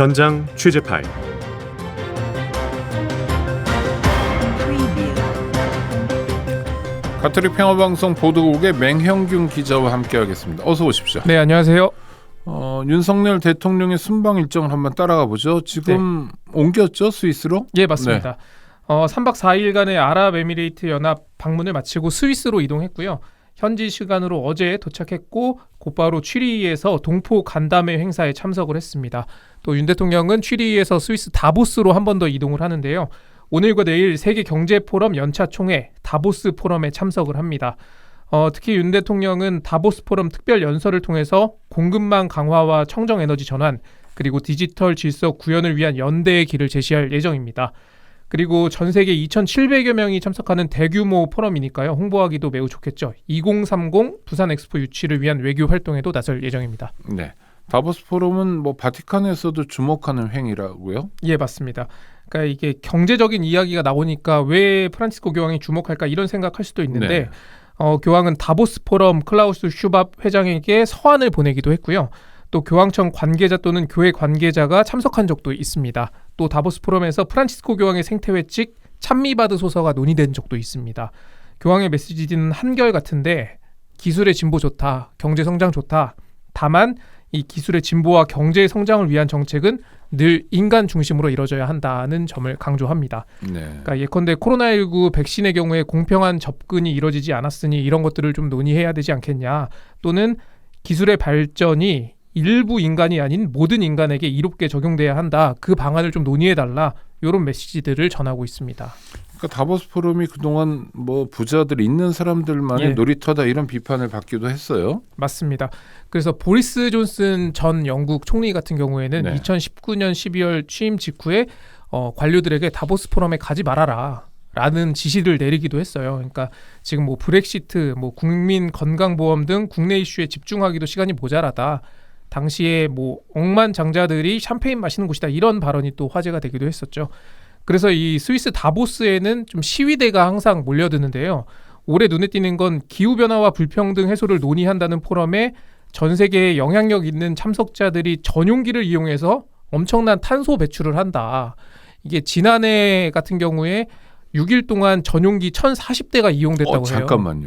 현장 취재 파일. 가톨릭 평화방송 보도국의 맹형균 기자와 함께하겠습니다. 어서 오십시오. 네, 안녕하세요. 윤석열 대통령의 순방 일정을 한번 따라가 보죠. 지금 옮겼죠, 스위스로? 예, 맞습니다. 3박 4일간의 아랍에미레이트 연합 방문을 마치고 스위스로 이동했고요. 현지 시간으로 어제 도착했고 곧바로 취리히에서 동포 간담회 행사에 참석을 했습니다. 또 윤 대통령은 취리히에서 스위스 다보스로 한 번 더 이동을 하는데요. 오늘과 내일 세계경제포럼 연차 총회 다보스 포럼에 참석을 합니다. 특히 윤 대통령은 다보스 포럼 특별 연설을 통해서 공급망 강화와 청정에너지 전환 그리고 디지털 질서 구현을 위한 연대의 길을 제시할 예정입니다. 그리고 전 세계 2,700여 명이 참석하는 대규모 포럼이니까요. 홍보하기도 매우 좋겠죠. 2030 부산 엑스포 유치를 위한 외교 활동에도 나설 예정입니다. 네, 다보스 포럼은 바티칸에서도 주목하는 행위라고요? 예, 맞습니다. 그러니까 이게 경제적인 이야기가 나오니까 왜 프란치스코 교황이 주목할까 이런 생각할 수도 있는데 교황은 다보스 포럼 클라우스 슈밥 회장에게 서한을 보내기도 했고요. 또 교황청 관계자 또는 교회 관계자가 참석한 적도 있습니다. 또 다보스 포럼에서 프란치스코 교황의 생태회칙 찬미받으소서가 논의된 적도 있습니다. 교황의 메시지는 한결같은데 기술의 진보 좋다, 경제 성장 좋다. 다만 이 기술의 진보와 경제의 성장을 위한 정책은 늘 인간 중심으로 이루어져야 한다는 점을 강조합니다. 그러니까 예컨대 코로나19 백신의 경우에 공평한 접근이 이루어지지 않았으니 이런 것들을 좀 논의해야 되지 않겠냐. 또는 기술의 발전이 일부 인간이 아닌 모든 인간에게 이롭게 적용돼야 한다. 그 방안을 좀 논의해달라. 이런 메시지들을 전하고 있습니다. 그러니까 다보스 포럼이 그동안 부자들 있는 사람들만의 놀이터다 이런 비판을 받기도 했어요. 맞습니다. 그래서 보리스 존슨 전 영국 총리 같은 경우에는 2019년 12월 취임 직후에 관료들에게 다보스 포럼에 가지 말아라 라는 지시를 내리기도 했어요. 그러니까 지금 브렉시트, 국민건강보험 등 국내 이슈에 집중하기도 시간이 모자라다. 당시에 억만장자들이 샴페인 마시는 곳이다 이런 발언이 또 화제가 되기도 했었죠. 그래서 이 스위스 다보스에는 좀 시위대가 항상 몰려드는데요. 올해 눈에 띄는 건 기후변화와 불평등 해소를 논의한다는 포럼에 전 세계에 영향력 있는 참석자들이 전용기를 이용해서 엄청난 탄소 배출을 한다. 이게 지난해 같은 경우에 6일 동안 전용기 1,040대가 이용됐다고 해요. 잠깐만요.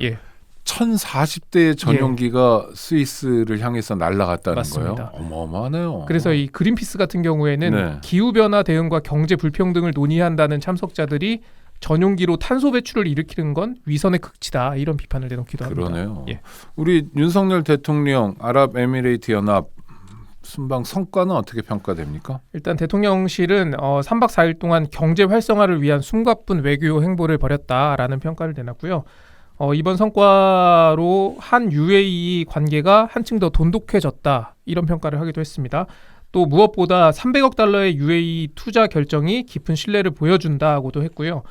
1,040대의 전용기가 스위스를 향해서 날아갔다는 맞습니다. 거예요? 어마어마하네요. 그래서 이 그린피스 같은 경우에는 기후변화 대응과 경제 불평등을 논의한다는 참석자들이 전용기로 탄소 배출을 일으키는 건 위선의 극치다 이런 비판을 내놓기도 합니다. 그러네요. 우리 윤석열 대통령 아랍에미레이트 연합 순방 성과는 어떻게 평가됩니까? 일단 대통령실은 3박 4일 동안 경제 활성화를 위한 숨가쁜 외교 행보를 벌였다라는 평가를 내놨고요. 이번 성과로 한 UAE 관계가 한층 더 돈독해졌다 이런 평가를 하기도 했습니다. 또 무엇보다 300억 달러의 UAE 투자 결정이 깊은 신뢰를 보여준다고도 했고요.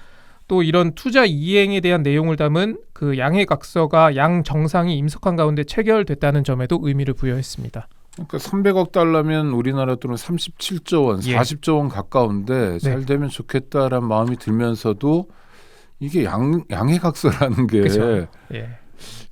또 이런 투자 이행에 대한 내용을 담은 그 양해각서가 양 정상이 임석한 가운데 체결됐다는 점에도 의미를 부여했습니다. 그러니까 300억 달러면 우리나라 돈은 37조 원, 40조 원 가까운데 잘 되면 좋겠다라는 마음이 들면서도 이게 양해각서라는 게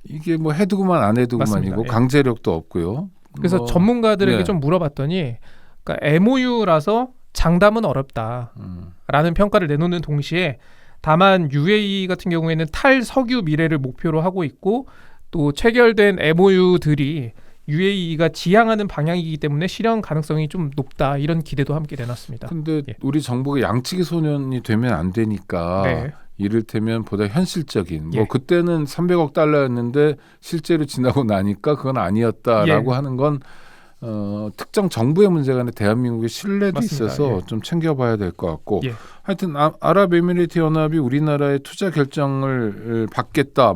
이게 해두고만 안 해두고만이고 강제력도 없고요. 그래서 전문가들에게 좀 물어봤더니 그러니까 MOU라서 장담은 어렵다라는 평가를 내놓는 동시에 다만 UAE 같은 경우에는 탈석유 미래를 목표로 하고 있고 또 체결된 MOU들이 UAE가 지향하는 방향이기 때문에 실현 가능성이 좀 높다 이런 기대도 함께 내놨습니다. 근데 우리 정부가 양치기 소년이 되면 안 되니까 이를테면 보다 현실적인 그때는 300억 달러였는데 실제로 지나고 나니까 그건 아니었다라고 하는 건 특정 정부의 문제가 아니라 대한민국의 신뢰도 있어서 좀 챙겨봐야 될 것 같고 하여튼 아랍에미레이트 연합이 우리나라의 투자 결정을 받겠다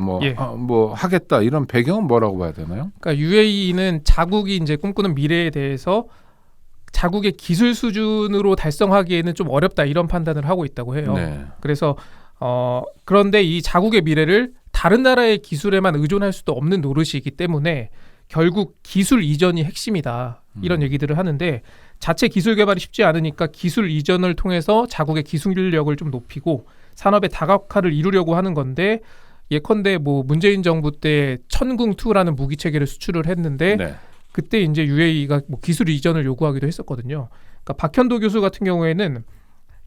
하겠다 이런 배경은 뭐라고 봐야 되나요? 그러니까 UAE는 자국이 이제 꿈꾸는 미래에 대해서 자국의 기술 수준으로 달성하기에는 좀 어렵다 이런 판단을 하고 있다고 해요. 그래서 그런데 이 자국의 미래를 다른 나라의 기술에만 의존할 수도 없는 노릇이기 때문에 결국 기술 이전이 핵심이다. 이런 얘기들을 하는데 자체 기술 개발이 쉽지 않으니까 기술 이전을 통해서 자국의 기술력을 좀 높이고 산업의 다각화를 이루려고 하는 건데 예컨대 문재인 정부 때 천궁2라는 무기 체계를 수출을 했는데 그때 이제 UAE가 기술 이전을 요구하기도 했었거든요. 그러니까 박현도 교수 같은 경우에는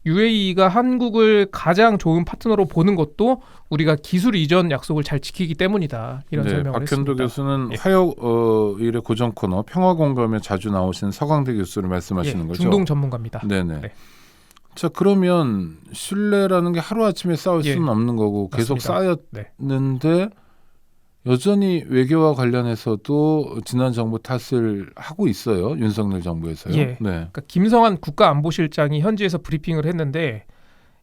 UAE가 한국을 가장 좋은 파트너로 보는 것도 우리가 기술 이전 약속을 잘 지키기 때문이다. 이런 설명을 박현도 했습니다. 교수는 화요 일의 고정 코너 평화공감에 자주 나오시는 서강대 교수를 말씀하시는 거죠. 중동 전문가입니다. 네네. 네. 자 그러면 신뢰라는 게 하루아침에 쌓을 수는 없는 거고 계속 맞습니다. 쌓였는데 여전히 외교와 관련해서도 지난 정부 탓을 하고 있어요. 윤석열 정부에서요. 네. 그러니까 김성한 국가안보실장이 현지에서 브리핑을 했는데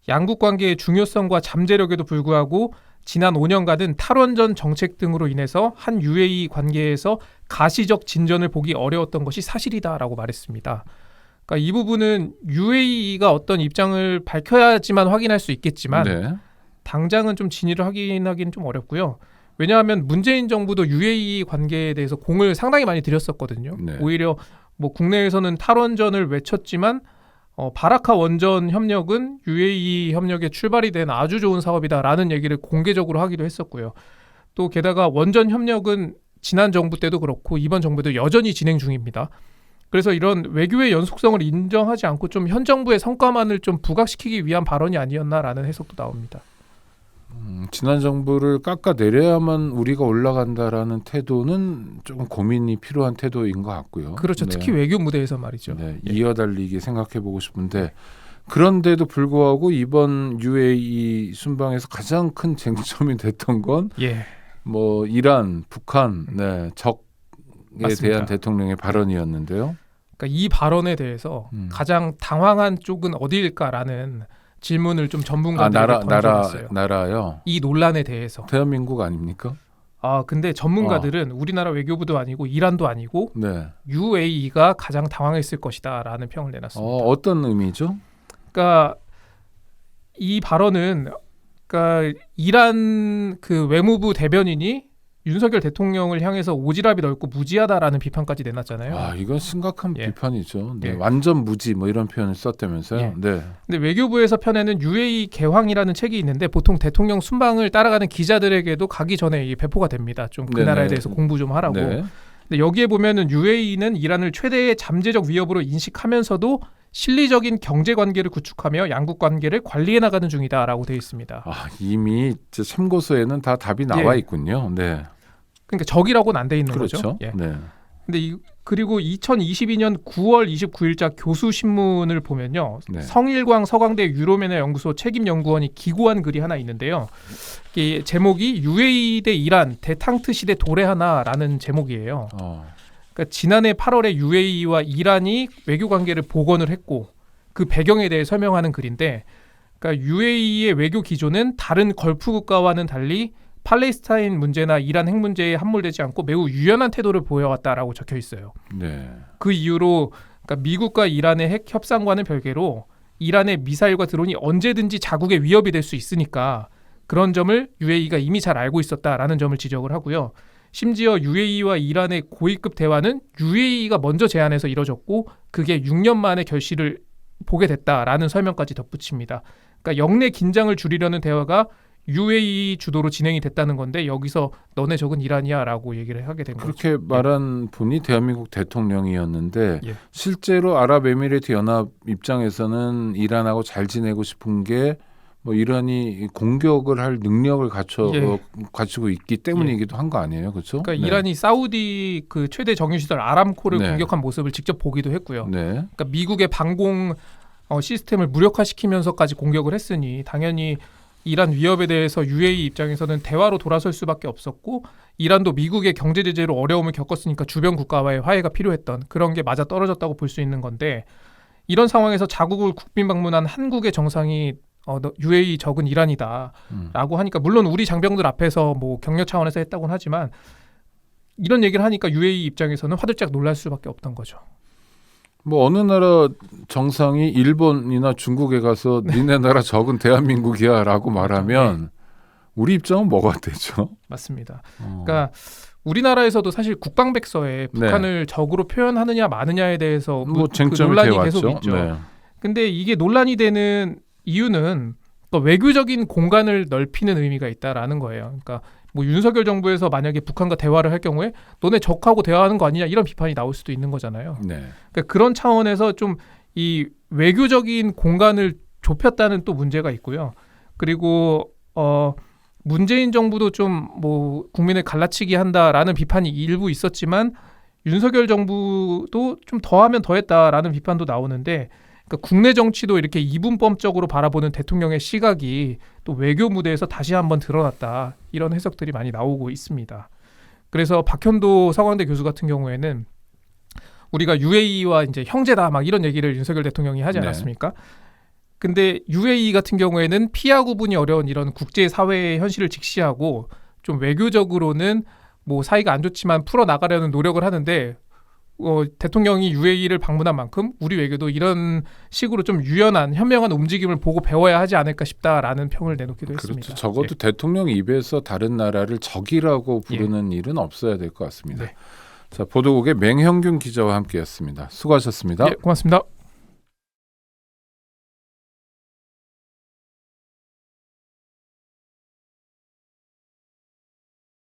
양국 관계의 중요성과 잠재력에도 불구하고 지난 5년간은 탈원전 정책 등으로 인해서 한 UAE 관계에서 가시적 진전을 보기 어려웠던 것이 사실이다라고 말했습니다. 그러니까 이 부분은 UAE가 어떤 입장을 밝혀야지만 확인할 수 있겠지만 당장은 좀 진위를 확인하기는 좀 어렵고요. 왜냐하면 문재인 정부도 UAE 관계에 대해서 공을 상당히 많이 들였었거든요. 오히려 뭐 국내에서는 탈원전을 외쳤지만 바라카 원전 협력은 UAE 협력의 출발이 된 아주 좋은 사업이다라는 얘기를 공개적으로 하기도 했었고요. 또 게다가 원전 협력은 지난 정부 때도 그렇고 이번 정부도 여전히 진행 중입니다. 그래서 이런 외교의 연속성을 인정하지 않고 좀 현 정부의 성과만을 좀 부각시키기 위한 발언이 아니었나라는 해석도 나옵니다. 지난 정부를 깎아내려야만 우리가 올라간다라는 태도는 조금 고민이 필요한 태도인 것 같고요. 그렇죠. 특히 외교 무대에서 말이죠. 이어달리기 생각해보고 싶은데 그런데도 불구하고 이번 UAE 순방에서 가장 큰 쟁점이 됐던 건 뭐 이란, 북한, 적에 맞습니다. 대한 대통령의 발언이었는데요. 그러니까 이 발언에 대해서 가장 당황한 쪽은 어디일까라는 질문을 좀 전문가들에게 던져봤어요. 나라요? 이 논란에 대해서. 대한민국 아닙니까? 근데 전문가들은 우리나라 외교부도 아니고 이란도 아니고 UAE가 가장 당황했을 것이다라는 평을 내놨습니다. 어떤 의미죠? 그러니까 이 발언은 이란 그 외무부 대변인이 윤석열 대통령을 향해서 오지랖이 넓고 무지하다라는 비판까지 내놨잖아요. 이건 심각한 비판이죠. 완전 무지 뭐 이런 표현을 썼다면서요. 근데 외교부에서 펴내는 UAE 개황이라는 책이 있는데 보통 대통령 순방을 따라가는 기자들에게도 가기 전에 배포가 됩니다. 좀 그 나라에 대해서 공부 좀 하라고. 근데 여기에 보면은 UAE는 이란을 최대의 잠재적 위협으로 인식하면서도 실리적인 경제 관계를 구축하며 양국 관계를 관리해 나가는 중이다라고 되어 있습니다. 이미 참고서에는 다 답이 나와 있군요. 그러니까 적이라고는 안 돼 있는 거죠. 근데 그리고 2022년 9월 29일자 교수신문을 보면요. 성일광 서강대 유로메나 연구소 책임연구원이 기고한 글이 하나 있는데요. 이 제목이 UAE 대 이란 대탕트 시대 도래 하나라는 제목이에요. 그러니까 지난해 8월에 UAE와 이란이 외교 관계를 복원을 했고 그 배경에 대해 설명하는 글인데 그러니까 UAE의 외교 기조는 다른 걸프 국가와는 달리 팔레스타인 문제나 이란 핵 문제에 함몰되지 않고 매우 유연한 태도를 보여왔다라고 적혀 있어요. 그 이유로 그러니까 미국과 이란의 핵 협상과는 별개로 이란의 미사일과 드론이 언제든지 자국의 위협이 될 수 있으니까 그런 점을 UAE가 이미 잘 알고 있었다라는 점을 지적을 하고요. 심지어 UAE와 이란의 고위급 대화는 UAE가 먼저 제안해서 이뤄졌고 그게 6년 만에 결실을 보게 됐다라는 설명까지 덧붙입니다. 그러니까 영내 긴장을 줄이려는 대화가 UAE 주도로 진행이 됐다는 건데 여기서 너네 적은 이란이야라고 얘기를 하게 된 거죠. 그렇게 말한 분이 대한민국 대통령이었는데 실제로 아랍에미리트 연합 입장에서는 이란하고 잘 지내고 싶은 게 뭐 이란이 공격을 할 능력을 갖추고 있기 때문이기도 한 거 아니에요, 그렇죠? 그러니까 이란이 사우디 그 최대 정유시설 아람코를 공격한 모습을 직접 보기도 했고요. 그러니까 미국의 방공 시스템을 무력화시키면서까지 공격을 했으니 당연히 이란 위협에 대해서 UAE 입장에서는 대화로 돌아설 수밖에 없었고 이란도 미국의 경제 제재로 어려움을 겪었으니까 주변 국가와의 화해가 필요했던 그런 게 맞아 떨어졌다고 볼 수 있는 건데 이런 상황에서 자국을 국빈 방문한 한국의 정상이 UAE 적은 이란이다라고 하니까 물론 우리 장병들 앞에서 뭐 격려 차원에서 했다고는 하지만 이런 얘기를 하니까 UAE 입장에서는 화들짝 놀랄 수밖에 없던 거죠. 뭐 어느 나라 정상이 일본이나 중국에 가서 니네 나라 적은 대한민국이야라고 말하면 우리 입장은 뭐가 되죠? 맞습니다. 그러니까 우리나라에서도 사실 국방백서에 북한을 적으로 표현하느냐 마느냐에 대해서 뭐 그 논란이 계속 되어왔죠. 있죠. 근데 이게 논란이 되는 이유는 외교적인 공간을 넓히는 의미가 있다라는 거예요. 그러니까 뭐 윤석열 정부에서 만약에 북한과 대화를 할 경우에 너네 적하고 대화하는 거 아니냐 이런 비판이 나올 수도 있는 거잖아요. 그러니까 그런 차원에서 좀 이 외교적인 공간을 좁혔다는 또 문제가 있고요. 그리고 문재인 정부도 좀 뭐 국민을 갈라치기 한다라는 비판이 일부 있었지만 윤석열 정부도 좀 더하면 더했다라는 비판도 나오는데, 그러니까 국내 정치도 이렇게 이분법적으로 바라보는 대통령의 시각이 또 외교 무대에서 다시 한번 드러났다, 이런 해석들이 많이 나오고 있습니다. 그래서 박현도 서강대 교수 같은 경우에는 우리가 UAE와 이제 형제다 막 이런 얘기를 윤석열 대통령이 하지 않았습니까? 근데 UAE 같은 경우에는 피하 구분이 어려운 이런 국제 사회의 현실을 직시하고 좀 외교적으로는 뭐 사이가 안 좋지만 풀어 나가려는 노력을 하는데, 대통령이 UAE를 방문한 만큼 우리 외교도 이런 식으로 좀 유연한 현명한 움직임을 보고 배워야 하지 않을까 싶다라는 평을 내놓기도 했습니다. 그렇죠. 적어도 대통령 입에서 다른 나라를 적이라고 부르는 일은 없어야 될 것 같습니다. 자, 보도국의 맹형균 기자와 함께했습니다. 수고하셨습니다. 고맙습니다.